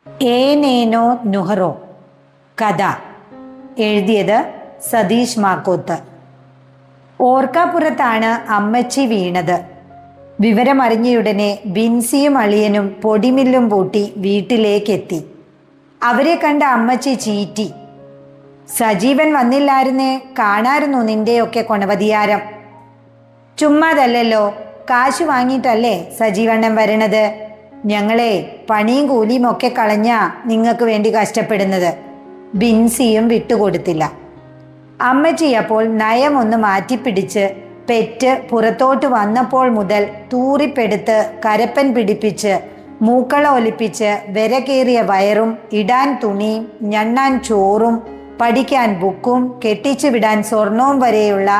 ഏനേനോ നുഹറോ. കഥ എഴുതിയത് സതീഷ് മാക്കോത്ത്. ഓർക്കാപ്പുറത്താണ് അമ്മച്ചി വീണത്. വിവരമറിഞ്ഞയുടനെ ബിൻസിയും അളിയനും പൊടിമില്ലും പൂട്ടി വീട്ടിലേക്കെത്തി. അവരെ കണ്ട അമ്മച്ചി ചീറ്റി. സജീവൻ വന്നില്ലായിരുന്നേ, കാണായിരുന്നു നിന്റെയൊക്കെ കൊണവതിയാരം. ചുമ്മാതല്ലല്ലോ, കാശ് വാങ്ങിയിട്ടല്ലേ സജീവണ്ണൻ വരണത്. ഞങ്ങളെ പണിയും കൂലിയും ഒക്കെ കളഞ്ഞാ നിങ്ങൾക്ക് വേണ്ടി കഷ്ടപ്പെടുന്നത്. ബിൻസിയും വിട്ടുകൊടുത്തില്ല. അമ്മച്ചി അപ്പോൾ നയമൊന്ന് മാറ്റിപ്പിടിച്ച് പെറ്റ് പുറത്തോട്ട് വന്നപ്പോൾ മുതൽ തൂറിപ്പെടുത്ത് കരപ്പൻ പിടിപ്പിച്ച് മൂക്കള ഒലിപ്പിച്ച് വിരകേറിയ വയറും ഇടാൻ തുണിയും ഞണ്ണാൻ ചോറും പഠിക്കാൻ ബുക്കും കെട്ടിച്ചു വിടാൻ സ്വർണവും വരെയുള്ള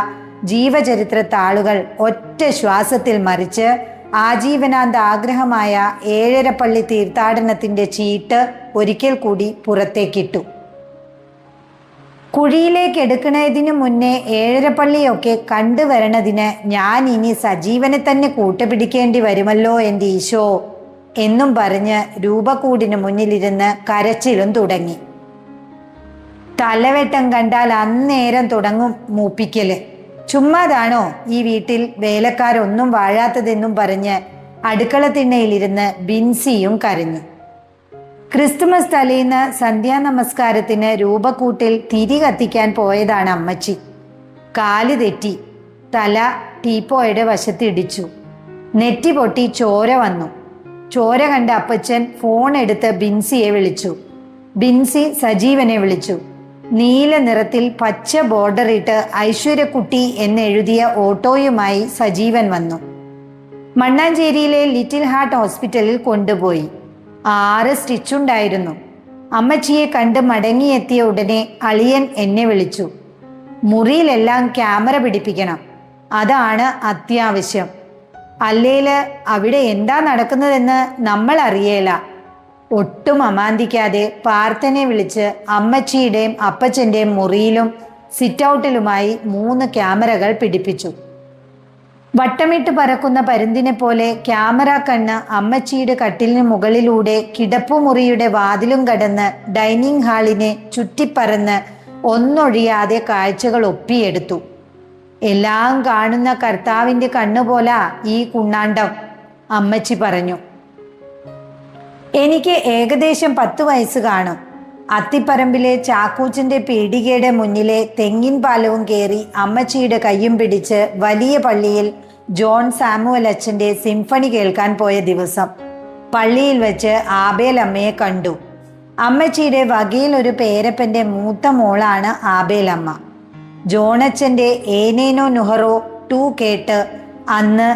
ജീവചരിത്ര താളുകൾ ഒറ്റ ശ്വാസത്തിൽ മറിച്ച് ആജീവനാന്ത ആഗ്രഹമായ ഏഴരപ്പള്ളി തീർത്ഥാടനത്തിന്റെ ചീട്ട് ഒരിക്കൽ കൂടി പുറത്തേക്കിട്ടു. കുഴിയിലേക്ക് എടുക്കുന്നതിന് മുന്നേ ഏഴരപ്പള്ളിയൊക്കെ കണ്ടുവരണതിന് ഞാൻ ഇനി സജീവനെ തന്നെ കൂട്ടുപിടിക്കേണ്ടി വരുമല്ലോ എൻ്റെ ഈശോ എന്നും പറഞ്ഞ് രൂപക്കൂടിന് മുന്നിലിരുന്ന് കരച്ചിലും തുടങ്ങി. തലവെട്ടം കണ്ടാൽ അന്നേരം തുടങ്ങും മൂപ്പിക്കല്. ചുമ്മാതാണോ ഈ വീട്ടിൽ വേലക്കാരൊന്നും വാഴാത്തതെന്നും പറഞ്ഞ് അടുക്കള തിണ്ണയിലിരുന്ന് ബിൻസിയും കരഞ്ഞു. ക്രിസ്തുമസ് തലേന്ന് സന്ധ്യാനമസ്കാരത്തിന് രൂപക്കൂട്ടിൽ തിരി കത്തിക്കാൻ പോയതാണ് അമ്മച്ചി. കാല് തെറ്റി തല ടീപ്പോയുടെ വശത്തിടിച്ചു. നെറ്റി പൊട്ടി ചോര വന്നു. ചോര കണ്ട അപ്പച്ചൻ ഫോൺ എടുത്ത് ബിൻസിയെ വിളിച്ചു. ബിൻസി സജീവനെ വിളിച്ചു. നീല നിറത്തിൽ പച്ച ബോർഡറിട്ട് ഐശ്വര്യക്കുട്ടി എന്നെഴുതിയ ഓട്ടോയുമായി സജീവൻ വന്നു. മണ്ണാഞ്ചേരിയിലെ ലിറ്റിൽ ഹാർട്ട് ഹോസ്പിറ്റലിൽ കൊണ്ടുപോയി. 6 സ്റ്റിച്ചുണ്ടായിരുന്നു. അമ്മച്ചിയെ കണ്ട് മടങ്ങിയെത്തിയ ഉടനെ അളിയൻ എന്നെ വിളിച്ചു. മുറിയിലെല്ലാം ക്യാമറ പിടിപ്പിക്കണം, അതാണ് അത്യാവശ്യം. അല്ലേല് അവിടെ എന്താ നടക്കുന്നതെന്ന് നമ്മൾ അറിയേല. ഒട്ടും അമാന്തിക്കാതെ പാർത്ഥനെ വിളിച്ച് അമ്മച്ചിയുടെയും അപ്പച്ചൻ്റെയും മുറിയിലും സിറ്റൗട്ടിലുമായി 3 ക്യാമറകൾ പിടിപ്പിച്ചു. വട്ടമിട്ട് പറക്കുന്ന പരുന്തിനെ പോലെ ക്യാമറ കണ്ണ് അമ്മച്ചിയുടെ കട്ടിലിന് മുകളിലൂടെ കിടപ്പുമുറിയുടെ വാതിലും കടന്ന് ഡൈനിങ് ഹാളിനെ ചുറ്റിപ്പറന്ന് ഒന്നൊഴിയാതെ കാഴ്ചകൾ ഒപ്പിയെടുത്തു. എല്ലാം കാണുന്ന കർത്താവിൻ്റെ കണ്ണുപോലാ ഈ കുണ്ണാണ്ടം, അമ്മച്ചി പറഞ്ഞു. എനിക്ക് ഏകദേശം 10 വയസ്സ് കാണും. അത്തിപ്പറമ്പിലെ ചാക്കൂച്ചിന്റെ പീടികയുടെ മുന്നിലെ തെങ്ങിൻ പാലവും കയറി അമ്മച്ചിയുടെ കയ്യും പിടിച്ച് വലിയ പള്ളിയിൽ ജോൺ സാമുവൽ അച്ഛൻ്റെ സിംഫണി കേൾക്കാൻ പോയ ദിവസം പള്ളിയിൽ വെച്ച് ആബേൽ അമ്മയെ കണ്ടു. അമ്മച്ചിയുടെ വകയിൽ ഒരു പേരപ്പൻ്റെ മൂത്ത മോളാണ് ആബേലമ്മ. ജോണച്ചൻ്റെ ഏനേനോ നുഹറോ 2 കേട്ട് അന്ന്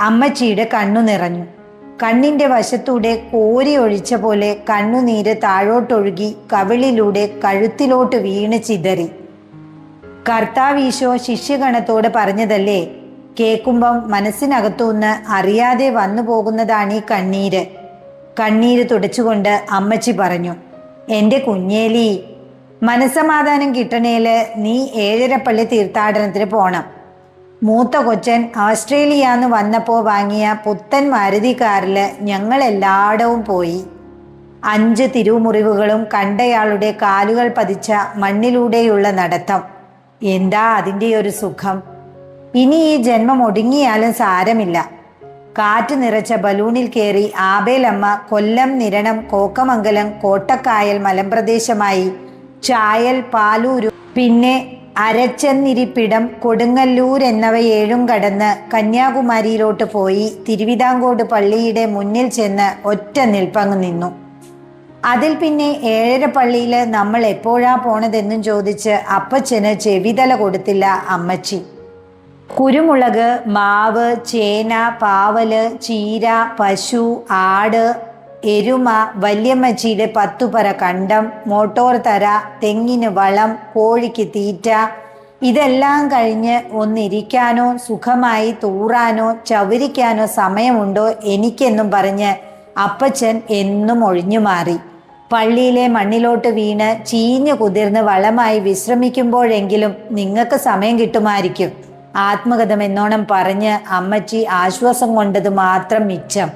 അമ്മച്ചിയുടെ കണ്ണു നിറഞ്ഞു. കണ്ണിൻ്റെ വശത്തൂടെ കോരി ഒഴിച്ച പോലെ കണ്ണുനീര് താഴോട്ടൊഴുകി കവിളിലൂടെ കഴുത്തിലോട്ട് വീണ് ചിതറി. കർത്താവീശോ ശിഷ്യഗണത്തോട് പറഞ്ഞതല്ലേ, കേൾക്കുമ്പം മനസ്സിനകത്തുനിന്ന് അറിയാതെ വന്നു പോകുന്നതാണ് ഈ കണ്ണീര്. കണ്ണീര് തുടച്ചുകൊണ്ട് അമ്മച്ചി പറഞ്ഞു, എൻ്റെ കുഞ്ഞേലി, മനസ്സമാധാനം കിട്ടണേല് നീ ഏഴരപ്പള്ളി തീർത്ഥാടനത്തിന് പോണം. മൂത്ത കൊച്ചൻ ഓസ്ട്രേലിയന്ന് വന്നപ്പോൾ വാങ്ങിയ പുത്തൻ മാരുതി കാറിൽ ഞങ്ങളെല്ലായിടവും പോയി. 5 തിരുമുറിവുകളും കണ്ടയാളുടെ കാലുകൾ പതിച്ച മണ്ണിലൂടെയുള്ള നടത്തം, എന്താ അതിൻ്റെ ഒരു സുഖം. ഇനി ഈ ജന്മം ഒടുങ്ങിയാലും സാരമില്ല. കാറ്റ് നിറച്ച ബലൂണിൽ കയറി ആബേലമ്മ കൊല്ലം, നിരണം, കോക്കമംഗലം, കോട്ടക്കായൽ മലമ്പ്രദേശമായി ചായൽ, പാലൂരു, പിന്നെ അരച്ചന്നിരിപ്പിടം, കൊടുങ്ങല്ലൂർ എന്നിവ 7 കടന്ന് കന്യാകുമാരിയിലോട്ട് പോയി തിരുവിതാംകോട് പള്ളിയുടെ മുന്നിൽ ചെന്ന് ഒറ്റ നിൽപ്പങ്ങ് നിന്നു. അതിൽ പിന്നെ ഏഴരപ്പള്ളിയിൽ നമ്മൾ എപ്പോഴാ പോണതെന്നും ചോദിച്ച് അപ്പച്ചന് ചെവിതല കൊടുത്തില്ല അമ്മച്ചി. കുരുമുളക്, മാവ്, ചേന, പാവല്, ചീര, പശു, ആട്, എരുമ, വല്യമ്മച്ചിയുടെ 10 പറ കണ്ടം, മോട്ടോർ തര, തെങ്ങിന് വളം, കോഴിക്ക് തീറ്റ, ഇതെല്ലാം കഴിഞ്ഞ് ഒന്നിരിക്കാനോ സുഖമായി തൂറാനോ ചവരിക്കാനോ സമയമുണ്ടോ എനിക്കെന്നും പറഞ്ഞ് അപ്പച്ചൻ എന്നും ഒഴിഞ്ഞു മാറി. പള്ളിയിലെ മണ്ണിലോട്ട് വീണ് ചീഞ്ഞു കുതിർന്ന് വളമായി വിശ്രമിക്കുമ്പോഴെങ്കിലും നിങ്ങൾക്ക് സമയം കിട്ടുമായിരിക്കും. ആത്മകഥമെന്നോണം പറഞ്ഞ് അമ്മച്ചി ആശ്വാസം കൊണ്ടത് മാത്രം മിച്ചം.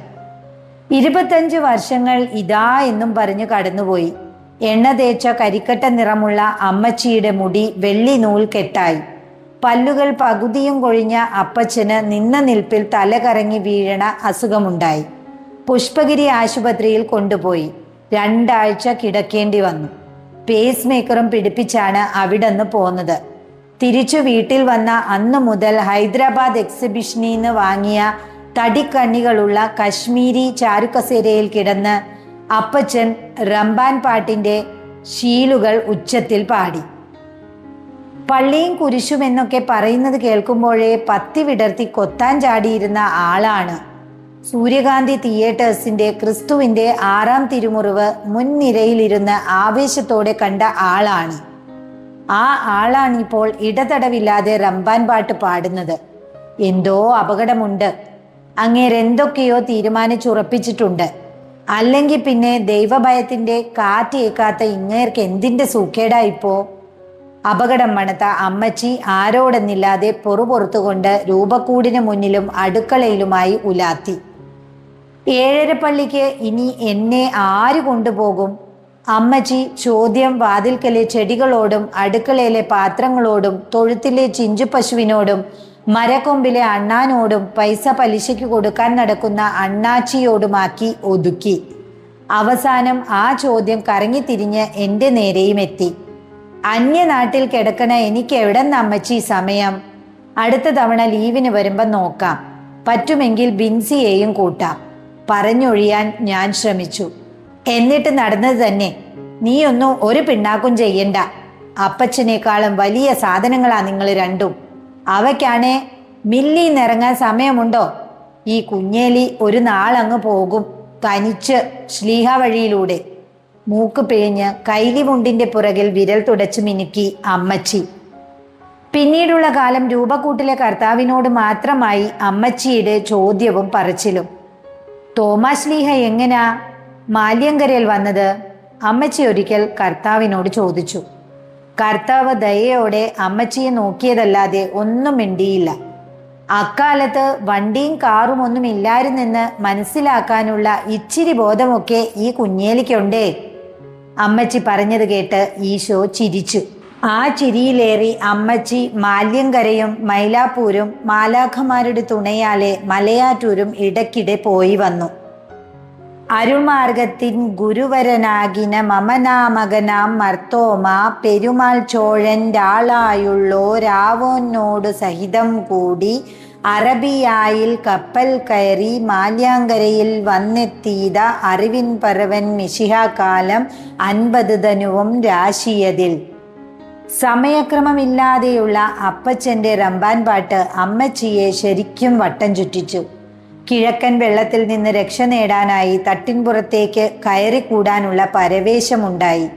25 വർഷങ്ങൾ ഇതാ എന്നും പറഞ്ഞു കടന്നുപോയി. എണ്ണ തേച്ച കരിക്കട്ട നിറമുള്ള അമ്മച്ചിയുടെ മുടി വെള്ളി നൂൽ കെട്ടായി. പല്ലുകൾ പകുതിയും കൊഴിഞ്ഞ അപ്പച്ചന് നിന്ന നിൽപ്പിൽ തല കറങ്ങി വീഴണ അസുഖമുണ്ടായി. പുഷ്പഗിരി ആശുപത്രിയിൽ കൊണ്ടുപോയി. 2 ആഴ്ച കിടക്കേണ്ടി വന്നു. പേസ് മേക്കറും പിടിപ്പിച്ചാണ് അവിടുന്ന് പോന്നത്. തിരിച്ചു വീട്ടിൽ വന്ന അന്നു മുതൽ ഹൈദരാബാദ് എക്സിബിഷനിൽ നിന്ന് വാങ്ങിയ തടിക്കണ്ണികളുള്ള കശ്മീരി ചാരുകസേരയിൽ കിടന്ന് അപ്പച്ചൻ റംബാൻ പാട്ടിന്റെ ശീലുകൾ ഉച്ചത്തിൽ പാടി. പള്ളിയും കുരിശും എന്നൊക്കെ പറയുന്നത് കേൾക്കുമ്പോഴേ പത്തി വിടർത്തി കൊത്താൻ ചാടിയിരുന്ന ആളാണ്. സൂര്യകാന്തി തിയേറ്റേഴ്സിന്റെ ക്രിസ്തുവിന്റെ 6-ാം തിരുമുറിവ് മുൻനിരയിലിരുന്ന് ആവേശത്തോടെ കണ്ട ആളാണ്. ആ ആളാണിപ്പോൾ ഇടതടവില്ലാതെ റംബാൻ പാട്ട് പാടുന്നത്. എന്തോ അപകടമുണ്ട്. അങ്ങേരെന്തൊക്കെയോ തീരുമാനിച്ചുറപ്പിച്ചിട്ടുണ്ട്. അല്ലെങ്കിൽ പിന്നെ ദൈവഭയത്തിന്റെ കാറ്റേക്കാത്ത ഇങ്ങേർക്ക് എന്തിന്റെ സൂക്കേടാ ഇപ്പോ? അപകടം മണത്ത അമ്മച്ചി ആരോടെന്നില്ലാതെ പൊറുപൊറുത്തുകൊണ്ട് രൂപക്കൂടിന് മുന്നിലും അടുക്കളയിലുമായി ഉലാത്തി. 7:30 പള്ളിക്ക് ഇനി എന്നെ ആര് കൊണ്ടുപോകും? അമ്മച്ചി ചോദ്യം വാതിൽക്കലെ ചെടികളോടും അടുക്കളയിലെ പാത്രങ്ങളോടും തൊഴുത്തിലെ ചിഞ്ചുപശുവിനോടും മരക്കൊമ്പിലെ അണ്ണാനോടും പൈസ പലിശയ്ക്ക് കൊടുക്കാൻ നടക്കുന്ന അണ്ണാച്ചിയോടുമാക്കി ഒതുക്കി. അവസാനം ആ ചോദ്യം കറങ്ങിത്തിരിഞ്ഞ് എൻ്റെ നേരെയും എത്തി. അന്യനാട്ടിൽ കിടക്കണ എനിക്ക് എവിടെന്ന് അമ്മച്ചി സമയം? അടുത്ത തവണ ലീവിന് വരുമ്പം നോക്കാം. പറ്റുമെങ്കിൽ ബിൻസിയെയും കൂട്ടാം. പറഞ്ഞൊഴിയാൻ ഞാൻ ശ്രമിച്ചു. എന്നിട്ട് നടന്നത് തന്നെ. നീയൊന്നും ഒരു പിണ്ണാക്കും ചെയ്യണ്ട. അപ്പച്ചനേക്കാളും വലിയ സാധനങ്ങളാ നിങ്ങൾ രണ്ടും. അവയ്ക്കാണേ മില്ലിന്നിറങ്ങാൻ സമയമുണ്ടോ? ഈ കുഞ്ഞേലി ഒരു നാളങ്ങ് പോകും തനിച്ച് ശ്ലീഹ വഴിയിലൂടെ. മൂക്ക് പിഴിഞ്ഞ് കൈലിമുണ്ടിന്റെ പുറകിൽ വിരൽ തുടച്ചു മിനുക്കി അമ്മച്ചി. പിന്നീടുള്ള കാലം രൂപക്കൂട്ടിലെ കർത്താവിനോട് മാത്രമായി അമ്മച്ചിയുടെ ചോദ്യവും പറച്ചിലും. തോമാശ്ലീഹ എങ്ങനാ മാല്യങ്കരയിൽ വന്നത്? അമ്മച്ചി ഒരിക്കൽ കർത്താവിനോട് ചോദിച്ചു. കർത്താവ് ദയയോടെ അമ്മച്ചിയെ നോക്കിയതല്ലാതെ ഒന്നും മിണ്ടിയില്ല. അക്കാലത്ത് വണ്ടിയും കാറും ഒന്നും ഇല്ലായിരുന്നെന്ന് മനസ്സിലാക്കാനുള്ള ഇച്ചിരി ബോധമൊക്കെ ഈ കുഞ്ഞേലിക്കുണ്ടേ. അമ്മച്ചി പറഞ്ഞത് കേട്ട് ഈശോ ചിരിച്ചു. ആ ചിരിയിലേറി അമ്മച്ചി മാല്യങ്കരയും മൈലാപ്പൂരും മാലാഖമാരുടെ തുണയാലെ മലയാറ്റൂരും ഇടയ്ക്കിടെ പോയി വന്നു. അരുൾമാർഗത്തിൻ ഗുരുവരനാകിന മമനാമകനാം മർത്തോമ പെരുമാൾ ചോഴൻ രാളായുള്ളോ രാവോനോട് സഹിതം കൂടി അറബിയായിൽ കപ്പൽ കയറി മാല്യാങ്കരയിൽ വന്നെത്തിയത അറിവിൻ പരവൻ മിശിഹാകാലം 50 ധനുവും രാശിയതിൽ. സമയക്രമമില്ലാതെയുള്ള അപ്പച്ചന്റെ റംബാൻ പാട്ട് അമ്മച്ചിയെ ശരിക്കും വട്ടം ചുറ്റിച്ചു. കിഴക്കൻ വെള്ളത്തിൽ നിന്ന് രക്ഷ നേടാനായി തട്ടിൻപുറത്തേക്ക് കയറിക്കൂടാനുള്ള പരവേശമുണ്ടായി.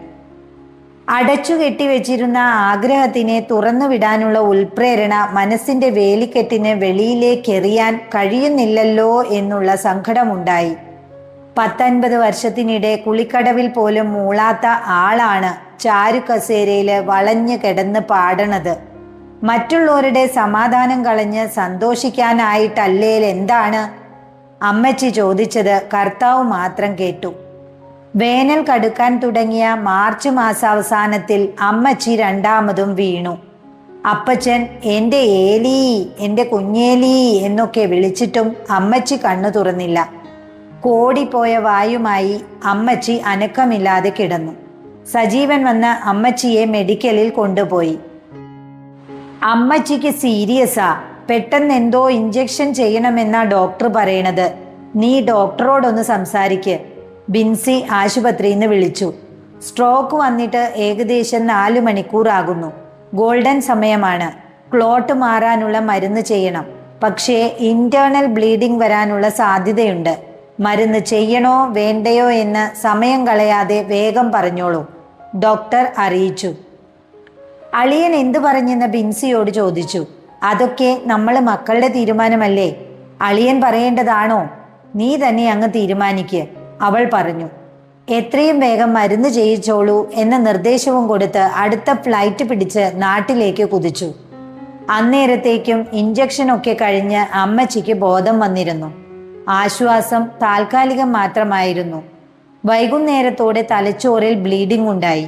അടച്ചു കെട്ടിവെച്ചിരുന്ന ആഗ്രഹത്തിനെ തുറന്നു വിടാനുള്ള ഉൾപ്രേരണ മനസ്സിന്റെ വേലിക്കെട്ടിന് വെളിയിലേക്കെറിയാൻ കഴിയുന്നില്ലല്ലോ എന്നുള്ള സങ്കടമുണ്ടായി. 19 വർഷത്തിനിടെ കുളിക്കടവിൽ പോലും മൂളാത്ത ആളാണ് ചാരുകസേരയില് വളഞ്ഞു കിടന്ന് പാടണത്. മറ്റുള്ളവരുടെ സമാധാനം കളഞ്ഞ് സന്തോഷിക്കാനായിട്ടല്ലേൽ എന്താണ്? അമ്മച്ചി ചോദിച്ചത് കർത്താവ് മാത്രം കേട്ടു. വേനൽ കടുക്കാൻ തുടങ്ങിയ മാർച്ച് മാസാവസാനത്തിൽ അമ്മച്ചി 2ാമതും വീണു. അപ്പച്ചൻ എൻ്റെ ഏലി, എൻ്റെ കുഞ്ഞേലി എന്നൊക്കെ വിളിച്ചിട്ടും അമ്മച്ചി കണ്ണു തുറന്നില്ല. കോടിപ്പോയ വായുമായി അമ്മച്ചി അനക്കമില്ലാതെ കിടന്നു. സജീവൻ വന്ന് അമ്മച്ചിയെ മെഡിക്കലിൽ കൊണ്ടുപോയി. അമ്മച്ചിക്ക് സീരിയസാ. പെട്ടെന്ന് എന്തോ ഇഞ്ചക്ഷൻ ചെയ്യണമെന്നാ ഡോക്ടർ പറയണത്. നീ ഡോക്ടറോടൊന്ന് സംസാരിക്ക്. ബിൻസി ആശുപത്രിയിൽ നിന്ന് വിളിച്ചു. സ്ട്രോക്ക് വന്നിട്ട് ഏകദേശം 4 മണിക്കൂറാകുന്നു. ഗോൾഡൻ സമയമാണ്. ക്ലോട്ട് മാറാനുള്ള മരുന്ന് ചെയ്യണം. പക്ഷേ ഇന്റേണൽ ബ്ലീഡിംഗ് വരാനുള്ള സാധ്യതയുണ്ട്. മരുന്ന് ചെയ്യണോ വേണ്ടയോ എന്ന് സമയം കളയാതെ വേഗം പറഞ്ഞോളൂ, ഡോക്ടർ അറിയിച്ചു. അളിയൻ എന്തു പറഞ്ഞെന്ന് ബിൻസിയോട് ചോദിച്ചു. അതൊക്കെ നമ്മൾ മക്കളുടെ തീരുമാനമല്ലേ. അളിയൻ പറയേണ്ടതാണോ? നീ തന്നെ അങ്ങ് തീരുമാനിക്ക്, അവൾ പറഞ്ഞു. എത്രയും വേഗം മരുന്ന് ചെയ്യിച്ചോളൂ എന്ന നിർദ്ദേശവും കൊടുത്ത് അടുത്ത ഫ്ലൈറ്റ് പിടിച്ച് നാട്ടിലേക്ക് കുതിച്ചു. അന്നേരത്തേക്കും ഇഞ്ചക്ഷനൊക്കെ കഴിഞ്ഞ് അമ്മച്ചിക്ക് ബോധം വന്നിരുന്നു. ആശ്വാസം താൽക്കാലികം മാത്രമായിരുന്നു. വൈകുന്നേരത്തോടെ തലച്ചോറിൽ ബ്ലീഡിംഗ് ഉണ്ടായി.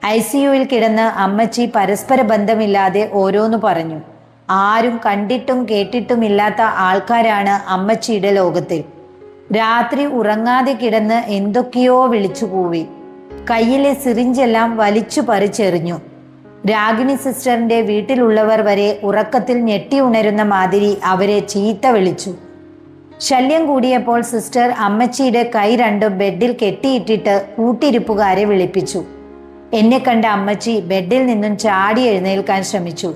ICUവിൽ കിടന്ന് അമ്മച്ചി പരസ്പര ബന്ധമില്ലാതെ ഓരോന്ന് പറഞ്ഞു. ആരും കണ്ടിട്ടും കേട്ടിട്ടുമില്ലാത്ത ആൾക്കാരാണ് അമ്മച്ചിയുടെ ലോകത്തിൽ. രാത്രി ഉറങ്ങാതെ കിടന്ന് എന്തൊക്കെയോ വിളിച്ചു കൂവി. കയ്യിലെ സിറിഞ്ചെല്ലാം വലിച്ചു പറിച്ചെറിഞ്ഞു. രാഗിണി സിസ്റ്ററിന്റെ വീട്ടിലുള്ളവർ വരെ ഉറക്കത്തിൽ ഞെട്ടി ഉണരുന്ന മാതിരി അവരെ ചീത്ത വിളിച്ചു. ശല്യം കൂടിയപ്പോൾ സിസ്റ്റർ അമ്മച്ചിയുടെ കൈ രണ്ടും ബെഡിൽ കെട്ടിയിട്ടിട്ട് കൂട്ടിരിപ്പുകാരെ വിളിപ്പിച്ചു. എന്നെ കണ്ട അമ്മച്ചി ബെഡിൽ നിന്നും ചാടി എഴുന്നേൽക്കാൻ ശ്രമിച്ചു.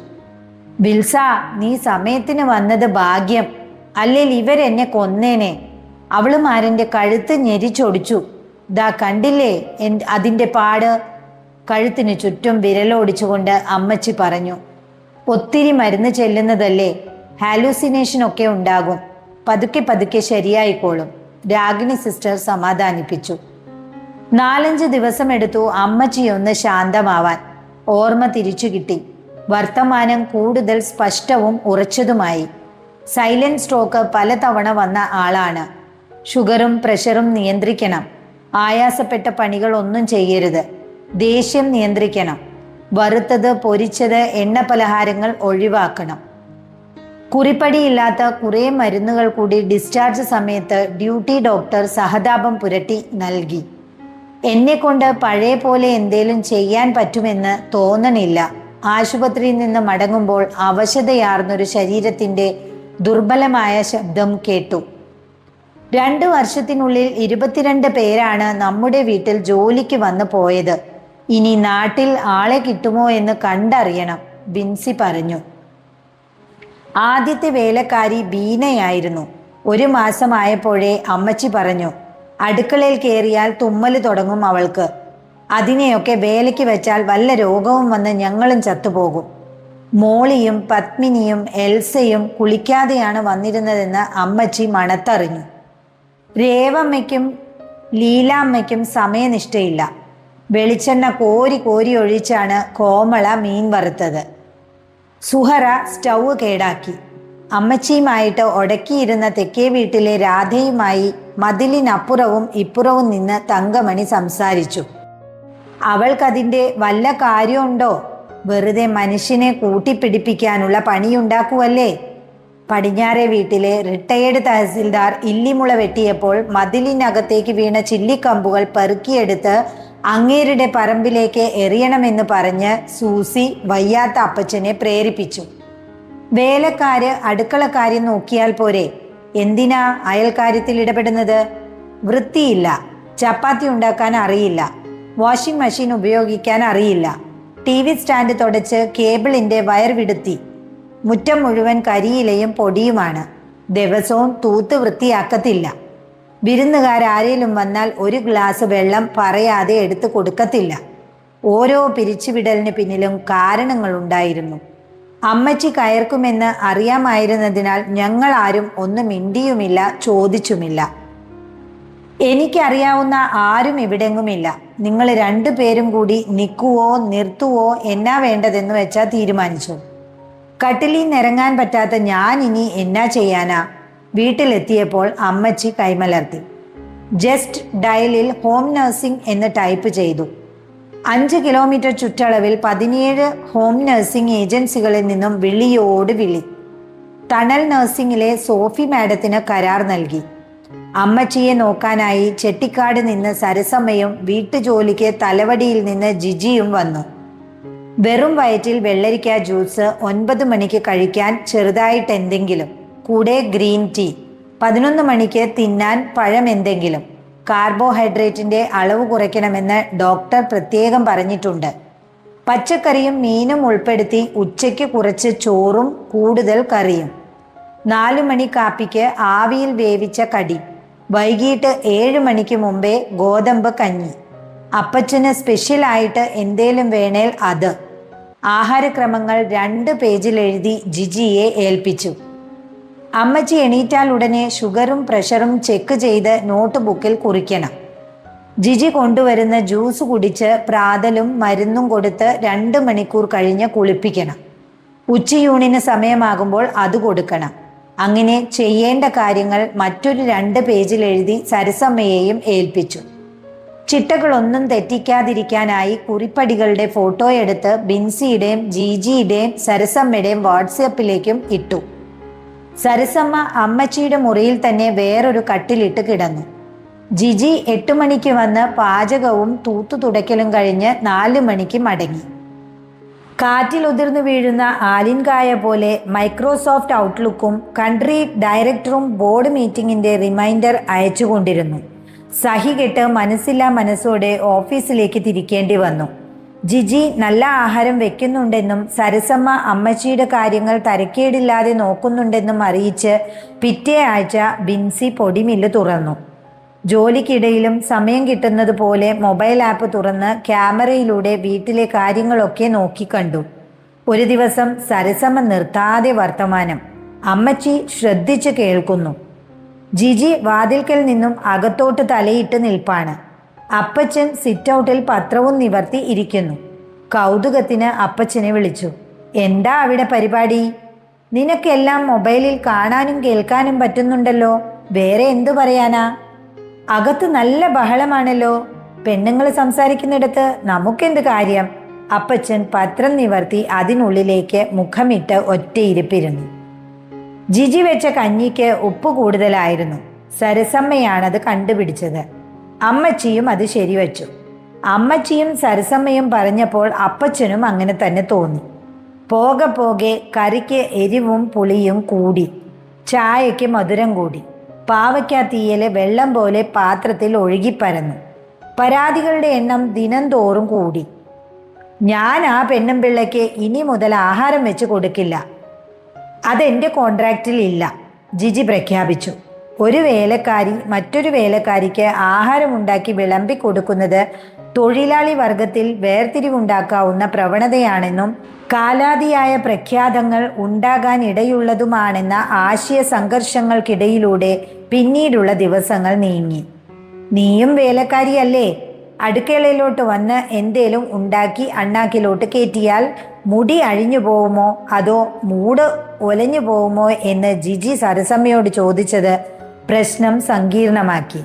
ബിൽസ, നീ സമയത്തിന് വന്നത് ഭാഗ്യം, അല്ലെങ്കിൽ ഇവരെന്നെ കൊന്നേനെ. അവളുമാരൻ്റെ കഴുത്ത് ഞെരിച്ചൊടിച്ചു. ദാ കണ്ടില്ലേ അതിൻ്റെ പാട്. കഴുത്തിന് ചുറ്റും വിരലോടിച്ചുകൊണ്ട് അമ്മച്ചി പറഞ്ഞു. ഒത്തിരി മരുന്ന് ചെല്ലുന്നതല്ലേ, ഹാലൂസിനേഷനൊക്കെ ഉണ്ടാകും, പതുക്കെ പതുക്കെ ശരിയായിക്കോളും, രാഗിണി സിസ്റ്റർ സമാധാനിപ്പിച്ചു. 4-5 ദിവസമെടുത്തു അമ്മച്ചിയൊന്ന് ശാന്തമാവാൻ. ഓർമ്മ തിരിച്ചു കിട്ടി. വർത്തമാനം കൂടുതൽ സ്പഷ്ടവും ഉറച്ചതുമായി. സൈലന്റ് സ്ട്രോക്ക് പലതവണ വന്ന ആളാണ്. ഷുഗറും പ്രഷറും നിയന്ത്രിക്കണം. ആയാസപ്പെട്ട പണികൾ ഒന്നും ചെയ്യരുത്. ദേഷ്യം നിയന്ത്രിക്കണം. വറുത്തത് പൊരിച്ചത് എണ്ണ പലഹാരങ്ങൾ ഒഴിവാക്കണം. കുറിപ്പടിയില്ലാത്ത കുറേ മരുന്നുകൾ കൂടി ഡിസ്ചാർജ് സമയത്ത് ഡ്യൂട്ടി ഡോക്ടർ സഹതാപം പുരട്ടി നൽകി. എന്നെ കൊണ്ട് പഴയ പോലെ എന്തേലും ചെയ്യാൻ പറ്റുമെന്ന് തോന്നണില്ല. ആശുപത്രിയിൽ നിന്ന് മടങ്ങുമ്പോൾ അവശതയാർന്നൊരു ശരീരത്തിന്റെ ദുർബലമായ ശബ്ദം കേട്ടു. 2 വർഷത്തിനുള്ളിൽ 22 പേരാണ് നമ്മുടെ വീട്ടിൽ ജോലിക്ക് വന്നു പോയത്. ഇനി നാട്ടിൽ ആളെ കിട്ടുമോ എന്ന് കണ്ടറിയണം, ബിൻസി പറഞ്ഞു. ആദ്യത്തെ വേലക്കാരി ബീനയായിരുന്നു. 1 മാസമായപ്പോഴേ അമ്മച്ചി പറഞ്ഞു, അടുക്കളയിൽ കയറിയാൽ തുമ്മല് തുടങ്ങും അവൾക്ക്. അതിനെയൊക്കെ വേലയ്ക്ക് വെച്ചാൽ വല്ല രോഗവും വന്ന് ഞങ്ങളും ചത്തുപോകും. മോളിയും പത്മിനിയും എൽസയും കുളിക്കാതെയാണ് വന്നിരുന്നതെന്ന് അമ്മച്ചി മണത്തറിഞ്ഞു. രേവമ്മയ്ക്കും ലീലാമ്മയ്ക്കും സമയനിഷ്ഠയില്ല. വെളിച്ചെണ്ണ കോരി കോരി ഒഴിച്ചാണ് കോമള മീൻ വറുത്തത്. സുഹറ സ്റ്റൗ കേടാക്കി. അമ്മച്ചിയുമായിട്ട് ഒടക്കിയിരുന്ന തെക്കേ വീട്ടിലെ രാധയുമായി മതിലിനപ്പുറവും ഇപ്പുറവും നിന്ന് തങ്കമണി സംസാരിച്ചു. അവൾക്കതിൻ്റെ വല്ല കാര്യമുണ്ടോ? വെറുതെ മനുഷ്യനെ കൂട്ടിപ്പിടിപ്പിക്കാനുള്ള പണിയുണ്ടാക്കുവല്ലേ. പടിഞ്ഞാറെ വീട്ടിലെ റിട്ടയേർഡ് തഹസിൽദാർ ഇല്ലിമുള വെട്ടിയപ്പോൾ മതിലിനകത്തേക്ക് വീണ ചില്ലിക്കമ്പുകൾ പെറുക്കിയെടുത്ത് അങ്ങേരുടെ പറമ്പിലേക്ക് എറിയണമെന്ന് പറഞ്ഞ് സൂസി വയ്യാത്ത അപ്പച്ചനെ പ്രേരിപ്പിച്ചു. വേലക്കാര് അടുക്കളക്കാര്യം നോക്കിയാൽ പോരെ, എന്തിനാ അയൽക്കാര്യത്തിൽ ഇടപെടുന്നത്? വൃത്തിയില്ല, ചപ്പാത്തി ഉണ്ടാക്കാൻ അറിയില്ല, വാഷിംഗ് മെഷീൻ ഉപയോഗിക്കാൻ അറിയില്ല, TV സ്റ്റാൻഡ് തുടച്ച് കേബിളിന്റെ വയർ വിടുത്തി. മുറ്റം മുഴുവൻ കരിയിലയും പൊടിയുമാണ്. ദിവസവും തൂത്ത് വൃത്തിയാക്കത്തില്ല. വിരുന്നുകാരാരേലും വന്നാൽ 1 ഗ്ലാസ് വെള്ളം പറയാതെ എടുത്തു കൊടുക്കത്തില്ല. ഓരോ പിരിച്ചുവിടലിന് പിന്നിലും കാരണങ്ങളുണ്ടായിരുന്നു. അമ്മച്ചി കയർക്കുമെന്ന് അറിയാമായിരുന്നതിനാൽ ഞങ്ങളാരും ഒന്നും മിണ്ടിയുമില്ല, ചോദിച്ചുമില്ല. എനിക്കറിയാവുന്ന ആരും ഇവിടെങ്ങുമില്ല. നിങ്ങൾ 2 പേരും കൂടി നിൽക്കുവോ നിർത്തുവോ എന്നാ വേണ്ടതെന്ന് വെച്ചാൽ തീരുമാനിച്ചു. കട്ടിലിൽ നിന്നിറങ്ങാൻ പറ്റാത്ത ഞാൻ ഇനി എന്നാ ചെയ്യാനാ? വീട്ടിലെത്തിയപ്പോൾ അമ്മച്ചി കൈമലർത്തി. ജസ്റ്റ് ഡയലിൽ ഹോം നഴ്സിംഗ് എന്ന് ടൈപ്പ് ചെയ്തു. 5 കിലോമീറ്റർ ചുറ്റളവിൽ 17 ഹോം നഴ്സിംഗ് ഏജൻസികളിൽ നിന്നും വിളിയോട് വിളി. ടണൽ നഴ്സിംഗിലെ സോഫി മാഡത്തിന് കരാർ നൽകി. അമ്മച്ചിയെ നോക്കാനായി ചെട്ടിക്കാട് നിന്ന് സരസമ്മയും വീട്ടുജോലിക്ക് തലവടിയിൽ നിന്ന് ജിജിയും വന്നു. വെറും വയറ്റിൽ വെള്ളരിക്ക ജ്യൂസ് 9 മണിക്ക് കഴിക്കാൻ ചെറുതായിട്ട് എന്തെങ്കിലും, കൂടെ ഗ്രീൻ ടീ. 11 മണിക്ക് തിന്നാൻ പഴം എന്തെങ്കിലും. കാർബോഹൈഡ്രേറ്റിന്റെ അളവ് കുറയ്ക്കണമെന്ന് ഡോക്ടർ പ്രത്യേകം പറഞ്ഞിട്ടുണ്ട്. പച്ചക്കറിയും മീനും ഉൾപ്പെടുത്തി ഉച്ചയ്ക്ക് കുറച്ച് ചോറും കൂടുതൽ കറിയും. 4 മണി കാപ്പിക്ക് ആവിയിൽ വേവിച്ച കടി. വൈകിട്ട് 7 മണിക്ക് മുമ്പേ ഗോതമ്പ് കഞ്ഞി. അപ്പച്ചന് സ്പെഷ്യലായിട്ട് എന്തേലും വേണേൽ അത്. ആഹാരക്രമങ്ങൾ 2 പേജിൽ എഴുതി ജിജിയെ ഏൽപ്പിച്ചു. അമ്മച്ചി എണീറ്റാൽ ഉടനെ ഷുഗറും പ്രഷറും ചെക്ക് ചെയ്ത് നോട്ട് ബുക്കിൽ കുറിക്കണം. ജിജി കൊണ്ടുവരുന്ന ജ്യൂസ് കുടിച്ച് പ്രാതലും മരുന്നും കൊടുത്ത് 2 മണിക്കൂർ കഴിഞ്ഞ് കുളിപ്പിക്കണം. ഉച്ചയൂണിന് സമയമാകുമ്പോൾ അത് കൊടുക്കണം. അങ്ങനെ ചെയ്യേണ്ട കാര്യങ്ങൾ മറ്റൊരു 2 പേജിൽ എഴുതി സരസമ്മയെയും ഏൽപ്പിച്ചു. ചിട്ടകളൊന്നും തെറ്റിക്കാതിരിക്കാനായി കുറിപ്പടികളുടെ ഫോട്ടോ എടുത്ത് ബിൻസിയുടെയും ജിജിയുടെയും സരസമ്മയുടെയും വാട്സാപ്പിലേക്കും ഇട്ടു. സരസമ്മ അമ്മച്ചിയുടെ മുറിയിൽ തന്നെ വേറൊരു കട്ടിലിട്ട് കിടന്നു. ജിജി 8 മണിക്ക് വന്ന് പാചകവും തൂത്തു തുടയ്ക്കലും കഴിഞ്ഞ് 4 മണിക്ക് മടങ്ങി. കാറ്റിൽ ഉതിർന്നു വീഴുന്ന ആലിൻകായ പോലെ മൈക്രോസോഫ്റ്റ് ഔട്ട്ലുക്കും കൺട്രി ഡയറക്ടറും ബോർഡ് മീറ്റിംഗിന്റെ റിമൈൻഡർ അയച്ചുകൊണ്ടിരുന്നു. സഹികെട്ട് മനസ്സില്ലാ മനസ്സോടെ ഓഫീസിലേക്ക് തിരിക്കേണ്ടി വന്നു. ജിജി നല്ല ആഹാരം വെക്കുന്നുണ്ടെന്നും സരസമ്മ അമ്മച്ചിയുടെ കാര്യങ്ങൾ തരക്കേടില്ലാതെ നോക്കുന്നുണ്ടെന്നും അറിയിച്ച് പിറ്റേ ആഴ്ച ബിൻസി പൊടിമില്ല് തുറന്നു. ജോലിക്കിടയിലും സമയം കിട്ടുന്നത് പോലെ മൊബൈൽ ആപ്പ് തുറന്ന് ക്യാമറയിലൂടെ വീട്ടിലെ കാര്യങ്ങളൊക്കെ നോക്കിക്കണ്ടു. ഒരു ദിവസം സരസമ്മ നിർത്താതെ വർത്തമാനം. അമ്മച്ചി ശ്രദ്ധിച്ചു കേൾക്കുന്നു. ജിജി വാതിൽക്കൽ നിന്നും അകത്തോട്ട് തലയിട്ട് നിൽപ്പാണ്. അപ്പച്ചൻ സിറ്റൗട്ടിൽ പത്രവും നിവർത്തി ഇരിക്കുന്നു. കൗതുകത്തിന് അപ്പച്ചനെ വിളിച്ചു. എന്താ അവിടെ പരിപാടി? നിനക്കെല്ലാം മൊബൈലിൽ കാണാനും കേൾക്കാനും പറ്റുന്നുണ്ടല്ലോ, വേറെ എന്തു പറയാനാ? അകത്ത് നല്ല ബഹളമാണല്ലോ. പെണ്ണുങ്ങൾ സംസാരിക്കുന്നിടത്ത് നമുക്കെന്ത് കാര്യം? അപ്പച്ചൻ പത്രം നിവർത്തി അതിനുള്ളിലേക്ക് മുഖമിട്ട് ഒറ്റയിരിപ്പിരുന്നു. ജിജി വെച്ച കഞ്ഞിക്ക് ഉപ്പ് കൂടുതലായിരുന്നു. സരസമ്മയാണത് കണ്ടുപിടിച്ചത്. അമ്മച്ചിയും അത് ശരിവച്ചു. അമ്മച്ചിയും സരസമ്മയും പറഞ്ഞപ്പോൾ അപ്പച്ചനും അങ്ങനെ തന്നെ തോന്നി. പോകെ പോകെ കറിക്ക് എരിവും പുളിയും കൂടി, ചായയ്ക്ക് മധുരം കൂടി. പാവയ്ക്ക തീയല് വെള്ളം പോലെ പാത്രത്തിൽ ഒഴുകിപ്പരന്നു. പരാതികളുടെ എണ്ണം ദിനം തോറും കൂടി. ഞാൻ ആ പെണ്ണും പിള്ളയ്ക്ക് ഇനി മുതൽ ആഹാരം വെച്ച് കൊടുക്കില്ല, അതെന്റെ കോൺട്രാക്റ്റിൽ ഇല്ല, ജിജി പ്രഖ്യാപിച്ചു. ഒരു വേലക്കാരി മറ്റൊരു വേലക്കാരിക്ക് ആഹാരമുണ്ടാക്കി വിളമ്പി കൊടുക്കുന്നത് തൊഴിലാളി വർഗത്തിൽ വേർതിരിവുണ്ടാക്കാവുന്ന പ്രവണതയാണെന്നും കാലാതിയായ പ്രഖ്യാതങ്ങൾ ഉണ്ടാകാൻ ഇടയുള്ളതുമാണെന്ന ആശയ സംഘർഷങ്ങൾക്കിടയിലൂടെ പിന്നീടുള്ള ദിവസങ്ങൾ നീങ്ങി. നീയും വേലക്കാരിയല്ലേ? അടുക്കളയിലോട്ട് വന്ന് എന്തേലും ഉണ്ടാക്കി അണ്ണാക്കിലോട്ട് കയറ്റിയാൽ മുടി അഴിഞ്ഞു പോവുമോ അതോ മൂട് ഒലഞ്ഞു പോവുമോ എന്ന് ജിജി സരസമ്മയോട് ചോദിച്ചത് പ്രശ്നം സങ്കീർണമാക്കി.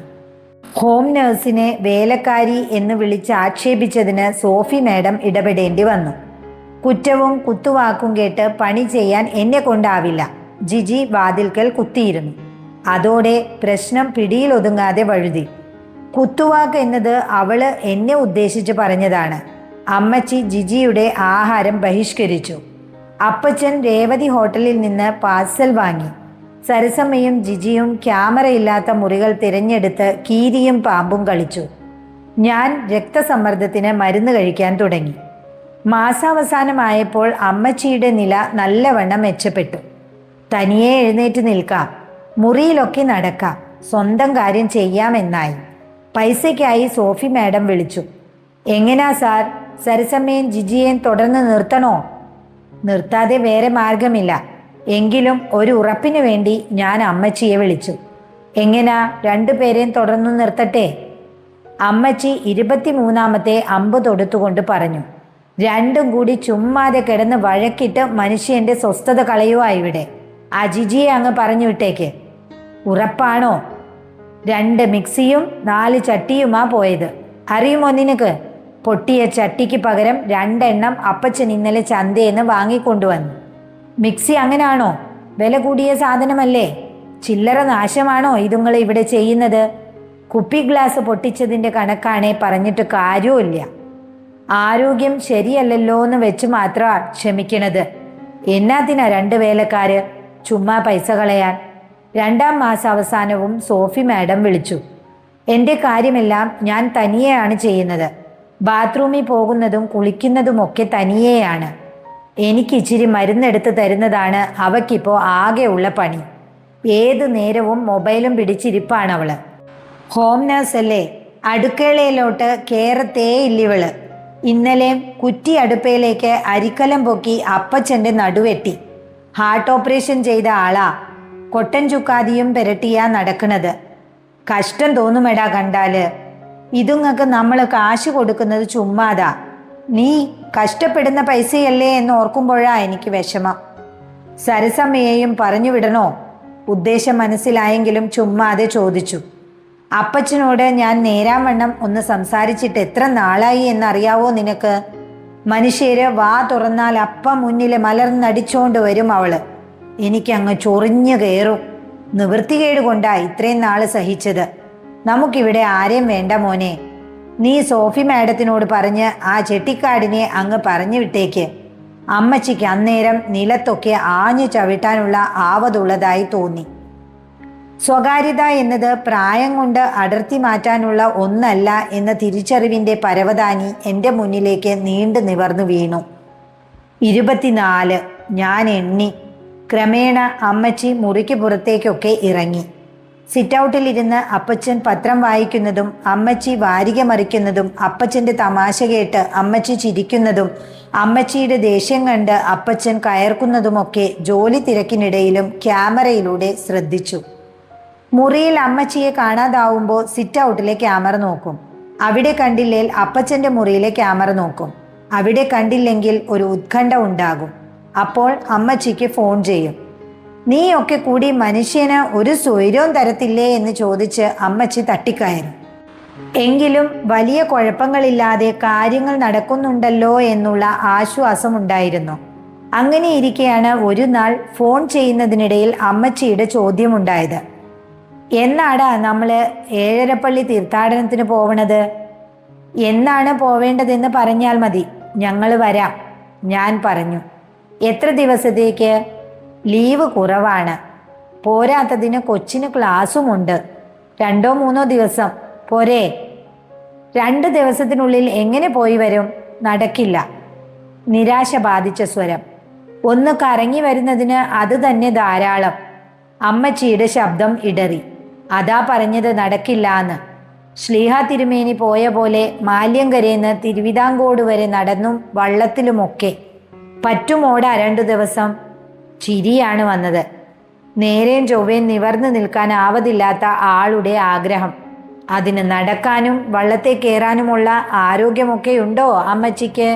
ഹോം നഴ്സിനെ വേലക്കാരി എന്ന് വിളിച്ച് ആക്ഷേപിച്ചതിന് സോഫി മാഡം ഇടപെടേണ്ടി വന്നു. കുറ്റവും കുത്തുവാക്കും കേട്ട് പണി ചെയ്യാൻ എന്നെ കൊണ്ടാവില്ല, ജിജി വാതിൽക്കൽ കുത്തിയിരുന്നു. അതോടെ പ്രശ്നം പിടിയിലൊതുങ്ങാതെ വഴുതി. കുത്തുവാക്ക് എന്നത് അവള് എന്നെ ഉദ്ദേശിച്ച് പറഞ്ഞതാണ്. അമ്മച്ചി ജിജിയുടെ ആഹാരം ബഹിഷ്കരിച്ചു. അപ്പച്ചൻ രേവതി ഹോട്ടലിൽ നിന്ന് പാർസൽ വാങ്ങി. സരസമ്മയും ജിജിയും ക്യാമറയില്ലാത്ത മുറികൾ തിരഞ്ഞെടുത്ത് കീരിയും പാമ്പും കളിച്ചു. ഞാൻ രക്തസമ്മർദ്ദത്തിന് മരുന്ന് കഴിക്കാൻ തുടങ്ങി. മാസാവസാനമായപ്പോൾ അമ്മച്ചിയുടെ നില നല്ലവണ്ണം മെച്ചപ്പെട്ടു. തനിയെ എഴുന്നേറ്റ് നിൽക്കാം, മുറിയിലൊക്കെ നടക്കാം, സ്വന്തം കാര്യം ചെയ്യാമെന്നായി. പൈസയ്ക്കായി സോഫി മാഡം വിളിച്ചു. എങ്ങനാ സാർ, സരസമ്മയും ജിജിയെയും തുടർന്ന് നിർത്തണോ? നിർത്താതെ വേറെ മാർഗമില്ല. എങ്കിലും ഒരു ഉറപ്പിനു വേണ്ടി ഞാൻ അമ്മച്ചിയെ വിളിച്ചു. എങ്ങനാ, 2 പേരെയും തുടർന്നു നിർത്തട്ടെ? അമ്മച്ചി 23ാമത്തെ അമ്പ് തൊടുത്തുകൊണ്ട് പറഞ്ഞു. 2ഉം കൂടി ചുമ്മാതെ കിടന്ന് വഴക്കിട്ട് മനുഷ്യന്റെ സ്വസ്ഥത കളയുവാ ഇവിടെ. ആ ജിജിയെ അങ്ങ് പറഞ്ഞു വിട്ടേക്ക്. ഉറപ്പാണോ? 2 മിക്സിയും 4 ചട്ടിയുമാ പോയത്. അറിയുമോ നിനക്ക്? പൊട്ടിയ ചട്ടിക്ക് പകരം 2 എണ്ണം അപ്പച്ചൻ ഇന്നലെ ചന്തയെന്ന് വാങ്ങിക്കൊണ്ടുവന്നു. മിക്സി അങ്ങനാണോ? വില കൂടിയ സാധനമല്ലേ? ചില്ലറ നാശമാണോ ഇതുങ്ങൾ ഇവിടെ ചെയ്യുന്നത്? കുപ്പി ഗ്ലാസ് പൊട്ടിച്ചതിൻ്റെ കണക്കാണേ പറഞ്ഞിട്ട് കാര്യമില്ല. ആരോഗ്യം ശരിയല്ലല്ലോ എന്ന് വെച്ച് മാത്രമാ ക്ഷമിക്കണത്. എന്നാത്തിനാ 2 വേലക്കാര്? ചുമ്മാ പൈസ കളയാൻ. 2ാം മാസാവസാനവും സോഫി മാഡം വിളിച്ചു. എൻ്റെ കാര്യമെല്ലാം ഞാൻ തനിയെയാണ് ചെയ്യുന്നത്. ബാത്റൂമിൽ പോകുന്നതും കുളിക്കുന്നതുമൊക്കെ തനിയെയാണ്. എനിക്ക് ഇച്ചിരി മരുന്നെടുത്ത് തരുന്നതാണ് അവക്കിപ്പോൾ ആകെയുള്ള പണി. ഏതു നേരവും മൊബൈലും പിടിച്ചിരിപ്പാണവള്. ഹോം നേഴ്സ് അല്ലേ, അടുക്കളയിലോട്ട് കയറത്തേ ഇല്ലിവള്. ഇന്നലെ കുറ്റി അടുപ്പയിലേക്ക് അരിക്കലം പൊക്കി അപ്പച്ചൻ്റെ നടുവെട്ടി. ഹാർട്ട് ഓപ്പറേഷൻ ചെയ്ത ആളാ. കൊട്ടൻ ചുക്കാതിയും പെരട്ടിയാ നടക്കണത്. കഷ്ടം തോന്നുമെടാ കണ്ടാല്. ഇതുങ്ങൾക്ക് നമ്മൾ കാശ് കൊടുക്കുന്നത് ചുമ്മാതാ. നീ കഷ്ടപ്പെടുന്ന പൈസയല്ലേ എന്ന് ഓർക്കുമ്പോഴാ എനിക്ക് വിഷമം. സരസമ്മയെയും പറഞ്ഞു വിടണോ? ഉദ്ദേശം മനസ്സിലായെങ്കിലും ചുമ്മാതെ ചോദിച്ചു. അപ്പച്ചനോട് ഞാൻ നേരാവണ്ണം ഒന്ന് സംസാരിച്ചിട്ട് എത്ര നാളായി എന്നറിയാവോ നിനക്ക്? മനുഷ്യര് വാ തുറന്നാൽ അപ്പം മുന്നിൽ മലർന്നടിച്ചോണ്ട് വരും അവള്. എനിക്കങ്ങ് ചൊറിഞ്ഞു കയറും. നിവൃത്തികേട് കൊണ്ടാ ഇത്രയും നാള് സഹിച്ചത്. നമുക്കിവിടെ ആരെയും വേണ്ട മോനെ. നീ സോഫി മാഡത്തിനോട് പറഞ്ഞ് ആ ചെട്ടിക്കാടിനെ അങ്ങ് പറഞ്ഞു വിട്ടേക്ക്. അമ്മച്ചിക്ക് അന്നേരം നിലത്തൊക്കെ ആഞ്ഞു ചവിട്ടാനുള്ള ആവതുള്ളതായി തോന്നി. സ്വകാര്യത എന്നത് പ്രായം കൊണ്ട് അടർത്തി മാറ്റാനുള്ള ഒന്നല്ല എന്ന തിരിച്ചറിവിൻ്റെ പരവതാനി എൻ്റെ മുന്നിലേക്ക് നീണ്ടു നിവർന്നു വീണു. 24 ഞാൻ എണ്ണി. ക്രമേണ അമ്മച്ചി മുറിക്ക് പുറത്തേക്കൊക്കെ ഇറങ്ങി. സിറ്റൗട്ടിലിരുന്ന് അപ്പച്ചൻ പത്രം വായിക്കുന്നതും അമ്മച്ചി വാരിക മറിക്കുന്നതും അപ്പച്ചൻ്റെ തമാശ കേട്ട് അമ്മച്ചി ചിരിക്കുന്നതും അമ്മച്ചിയുടെ ദേഷ്യം കണ്ട് അപ്പച്ചൻ കയർക്കുന്നതുമൊക്കെ ജോലി തിരക്കിനിടയിലും ക്യാമറയിലൂടെ ശ്രദ്ധിച്ചു. മുറിയിൽ അമ്മച്ചിയെ കാണാതാവുമ്പോൾ സിറ്റ് ഔട്ടിലെ ക്യാമറ നോക്കും. അവിടെ കണ്ടില്ലേൽ അപ്പച്ചൻ്റെ മുറിയിലെ ക്യാമറ നോക്കും. അവിടെ കണ്ടില്ലെങ്കിൽ ഒരു ഉത്കണ്ഠ ഉണ്ടാകും. അപ്പോൾ അമ്മച്ചിക്ക് ഫോൺ ചെയ്യും. നീയൊക്കെ കൂടി മനുഷ്യന് ഒരു സ്വൈര്യവും തരത്തില്ലേ എന്ന് ചോദിച്ച് അമ്മച്ചി തട്ടിക്കയറും. എങ്കിലും വലിയ കുഴപ്പങ്ങളില്ലാതെ കാര്യങ്ങൾ നടക്കുന്നുണ്ടല്ലോ എന്നുള്ള ആശ്വാസമുണ്ടായിരുന്നു. അങ്ങനെ ഇരിക്കെയാണ് ഒരു നാൾ ഫോൺ ചെയ്യുന്നതിനിടയിൽ അമ്മച്ചിയുടെ ചോദ്യമുണ്ടായത്. എന്നാടാ നമ്മൾ ഏഴരപ്പള്ളി തീർത്ഥാടനത്തിന് പോവണത്? എന്നാണ് പോവേണ്ടതെന്ന് പറഞ്ഞാൽ മതി, ഞങ്ങൾ വരാം. ഞാൻ പറഞ്ഞു. എത്ര ദിവസത്തേക്ക്? ലീവ് കുറവാണ്. പോരാത്തതിന് കൊച്ചിന് ക്ലാസ്സുമുണ്ട്. 2-3 ദിവസം പോരെ? 2 ദിവസത്തിനുള്ളിൽ എങ്ങനെ പോയി വരും? നടക്കില്ല. നിരാശ ബാധിച്ച സ്വരം. ഒന്ന് കറങ്ങി വരുന്നതിന് അത് തന്നെ ധാരാളം. അമ്മച്ചിയുടെ ശബ്ദം ഇടറി. അതാ പറഞ്ഞത് നടക്കില്ലാന്ന്. ശ്ലീഹ തിരുമേനി പോയ പോലെ മാല്യങ്കരേന്ന് തിരുവിതാംകോട് വരെ നടന്നും വള്ളത്തിലുമൊക്കെ. പറ്റുമോടാ 2 ദിവസം? ചിരിയാണ് വന്നത്. നേരെയും ചൊവ്വേയും നിവർന്നു നിൽക്കാനാവതില്ലാത്ത ആളുടെ ആഗ്രഹം. അതിന് നടക്കാനും വള്ളത്തെ കയറാനുമുള്ള ആരോഗ്യമൊക്കെയുണ്ടോ അമ്മച്ചിക്ക്?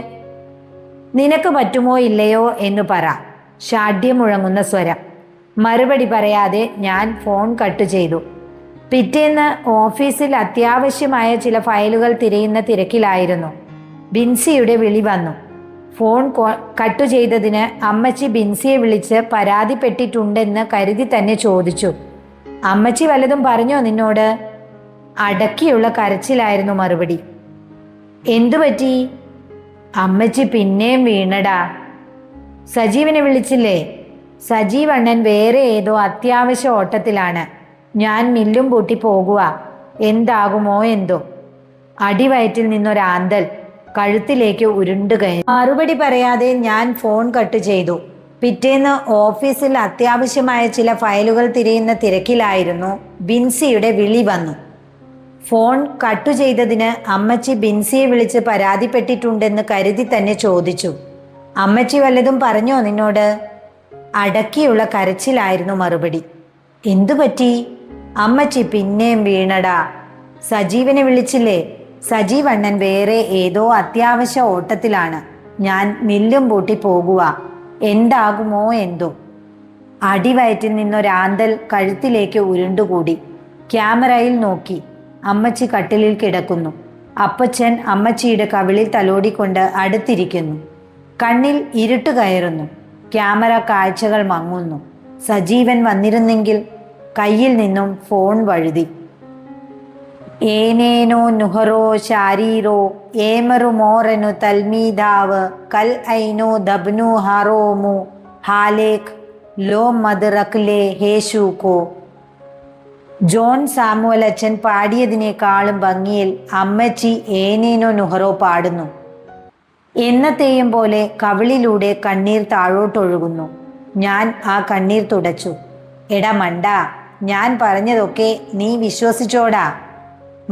നിനക്ക് പറ്റുമോ ഇല്ലയോ എന്ന് പറ. ഷാഢ്യം മുഴങ്ങുന്ന സ്വരം. മറുപടി പറയാതെ ഞാൻ ഫോൺ കട്ട് ചെയ്തു. പിറ്റേന്ന് ഓഫീസിൽ അത്യാവശ്യമായ ചില ഫയലുകൾ തിരയുന്ന തിരക്കിലായിരുന്നു. ബിൻസിയുടെ വിളി വന്നു. ഫോൺ കട്ടു ചെയ്തതിന് അമ്മച്ചി ബിൻസിയെ വിളിച്ച് പരാതിപ്പെട്ടിട്ടുണ്ടെന്ന് കരുതി തന്നെ ചോദിച്ചു. അമ്മച്ചി വല്ലതും പറഞ്ഞോ നിന്നോട്? അടക്കിയുള്ള കരച്ചിലായിരുന്നു മറുപടി. എന്തു പറ്റി? അമ്മച്ചി പിന്നെയും വീണടാ. സജീവനെ വിളിച്ചില്ലേ? സജീവ് അണ്ണൻ വേറെ ഏതോ അത്യാവശ്യ ഓട്ടത്തിലാണ്. ഞാൻ മില്ലും പൂട്ടി പോകുക. എന്താകുമോ എന്തോ. അടിവയറ്റിൽ നിന്നൊരാന്തൽ കഴുത്തിലേക്ക് ഉരുണ്ടുകയറി. മറുപടി പറയാതെ ഞാൻ ഫോൺ കട്ട് ചെയ്തു. പിറ്റേന്ന് ഓഫീസിൽ അത്യാവശ്യമായ ചില ഫയലുകൾ തിരയുന്ന തിരക്കിലായിരുന്നു. ബിൻസിയുടെ വിളി വന്നു. ഫോൺ കട്ടു ചെയ്തതിന് അമ്മച്ചി ബിൻസിയെ വിളിച്ച് പരാതിപ്പെട്ടിട്ടുണ്ടെന്ന് കരുതി തന്നെ ചോദിച്ചു. അമ്മച്ചി വല്ലതും പറഞ്ഞോ നിന്നോട്? അടക്കിയുള്ള കരച്ചിലായിരുന്നു മറുപടി. എന്തു പറ്റി? അമ്മച്ചി പിന്നെയും വീണടാ. സജീവനെ വിളിച്ചില്ലേ? സജീവ് അണ്ണൻ വേറെ ഏതോ അത്യാവശ്യ ഓട്ടത്തിലാണ്. ഞാൻ മില്ലും പൂട്ടി പോകുക. എന്താകുമോ എന്തോ. അടിവയറ്റിൽ നിന്നൊരാന്തൽ കഴുത്തിലേക്ക് ഉരുണ്ടുകൂടി. ക്യാമറയിൽ നോക്കി. അമ്മച്ചി കട്ടിലിൽ കിടക്കുന്നു. അപ്പച്ചൻ അമ്മച്ചിയുടെ കവിളിൽ തലോടിക്കൊണ്ട് അടുത്തിരിക്കുന്നു. കണ്ണിൽ ഇരുട്ട് കയറുന്നു. ക്യാമറ കാഴ്ചകൾ മങ്ങുന്നു. സജീവൻ വന്നിരുന്നെങ്കിൽ. കയ്യിൽ നിന്നും ഫോൺ വഴുതി. ഏനേനോ നുഹറോ ശാരീരോ ഏമറുമോറനു തൽമീദാവ് കൽ ഐനോ ദബ്നു ഹറോമു ഹാലേഖ് ലോ മദ്റക്ലെ ഹേഷൂക്കോ. ജോൺ സാമുവൽ അച്ഛൻ പാടിയതിനേക്കാളും ഭംഗിയിൽ അമ്മച്ചി ഏനേനോ നുഹറോ പാടുന്നു. എന്നത്തെയും പോലെ കവിളിലൂടെ കണ്ണീർ താഴോട്ടൊഴുകുന്നു. ഞാൻ ആ കണ്ണീർ തുടച്ചു. എടാ മണ്ട, ഞാൻ പറഞ്ഞതൊക്കെ നീ വിശ്വസിച്ചോടാ.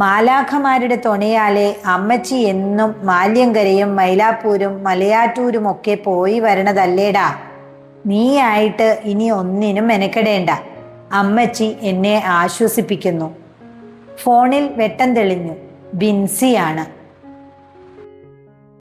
മാലാഖമാരുടെ തുണയാലെ അമ്മച്ചി എന്നും മാല്യങ്കരയും മൈലാപ്പൂരും മലയാറ്റൂരുമൊക്കെ പോയി വരണതല്ലേടാ. നീ ആയിട്ട് ഇനി ഒന്നിനും മെനക്കെടേണ്ട. അമ്മച്ചി എന്നെ ആശ്വസിപ്പിക്കുന്നു. ഫോണിൽ വെട്ടം തെളിഞ്ഞു. ബിൻസിയാണ്.